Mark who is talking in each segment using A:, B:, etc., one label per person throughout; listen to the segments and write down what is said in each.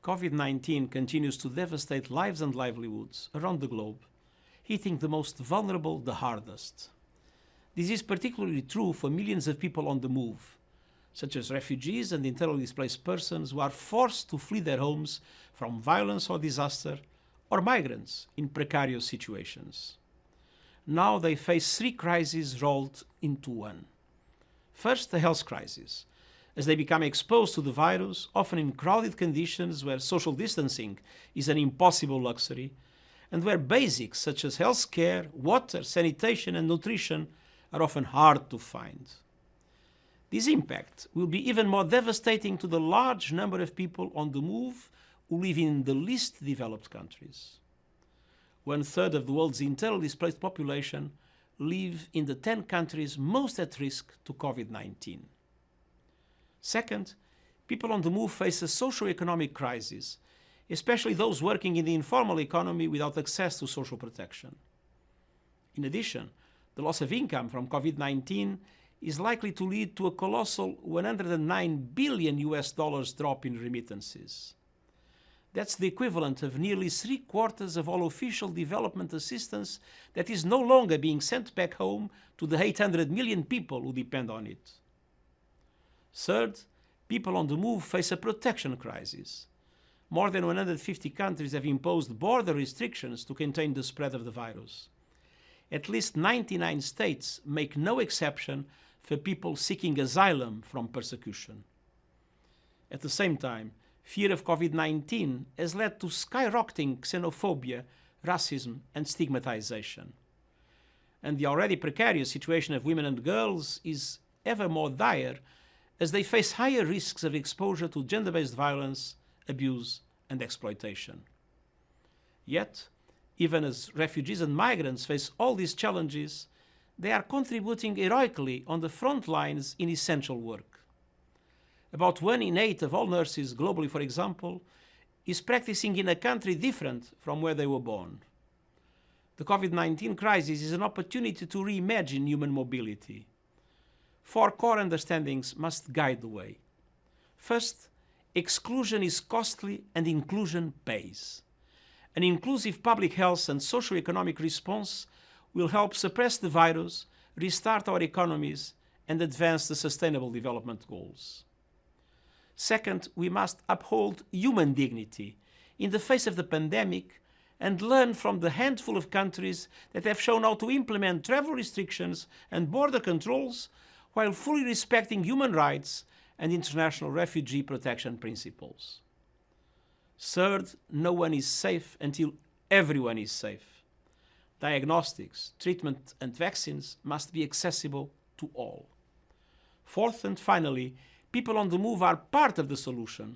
A: COVID-19 continues to devastate lives and livelihoods around the globe, hitting the most vulnerable the hardest. This is particularly true for millions of people on the move, such as refugees and internally displaced persons who are forced to flee their homes from violence or disaster, or migrants in precarious situations. Now they face three crises rolled into one. First, the health crisis, as they become exposed to the virus, often in crowded conditions where social distancing is an impossible luxury, and where basics such as health care, water, sanitation, and nutrition are often hard to find. This impact will be even more devastating to the large number of people on the move who live in the least developed countries. 1/3 of the world's internally displaced population live in the 10 countries most at risk to COVID-19. Second, people on the move face a socio-economic crisis, especially those working in the informal economy without access to social protection. In addition, the loss of income from COVID-19 is likely to lead to a colossal $109 billion drop in remittances. That's the equivalent of nearly 3/4 of all official development assistance that is no longer being sent back home to the 800 million people who depend on it. Third, people on the move face a protection crisis. More than 150 countries have imposed border restrictions to contain the spread of the virus. At least 99 states make no exception for people seeking asylum from persecution. At the same time, fear of COVID-19 has led to skyrocketing xenophobia, racism, and stigmatization. And the already precarious situation of women and girls is ever more dire as they face higher risks of exposure to gender-based violence, abuse, and exploitation. Yet, even as refugees and migrants face all these challenges, they are contributing heroically on the front lines in essential work. About 1 in 8 of all nurses globally, for example, is practicing in a country different from where they were born. The COVID-19 crisis is an opportunity to reimagine human mobility. 4 core understandings must guide the way. First, exclusion is costly and inclusion pays. An inclusive public health and socio-economic response will help suppress the virus, restart our economies, and advance the Sustainable Development Goals. Second, we must uphold human dignity in the face of the pandemic and learn from the handful of countries that have shown how to implement travel restrictions and border controls while fully respecting human rights and international refugee protection principles. Third, no one is safe until everyone is safe. Diagnostics, treatment, and vaccines must be accessible to all. Fourth and finally, people on the move are part of the solution.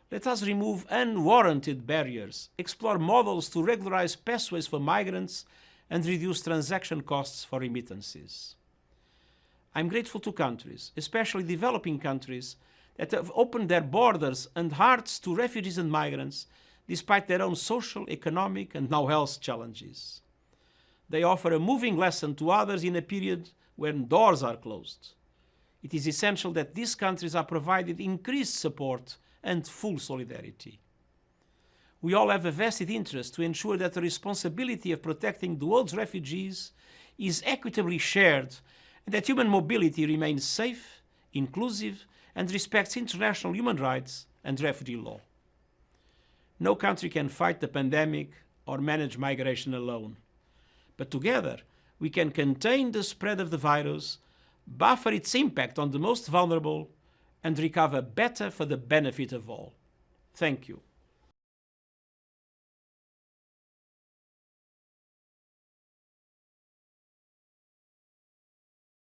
A: Let us remove unwarranted barriers, explore models to regularize pathways for migrants, and reduce transaction costs for remittances. I'm grateful to countries, especially developing countries, that have opened their borders and hearts to refugees and migrants despite their own social, economic, and now health challenges. They offer a moving lesson to others in a period when doors are closed. It is essential that these countries are provided increased support and full solidarity. We all have a vested interest to ensure that the responsibility of protecting the world's refugees is equitably shared and that human mobility remains safe, inclusive, and respects international human rights and refugee law. No country can fight the pandemic or manage migration alone. But together, we can contain the spread of the virus, buffer its impact on the most vulnerable, and recover better for the benefit of all. Thank you.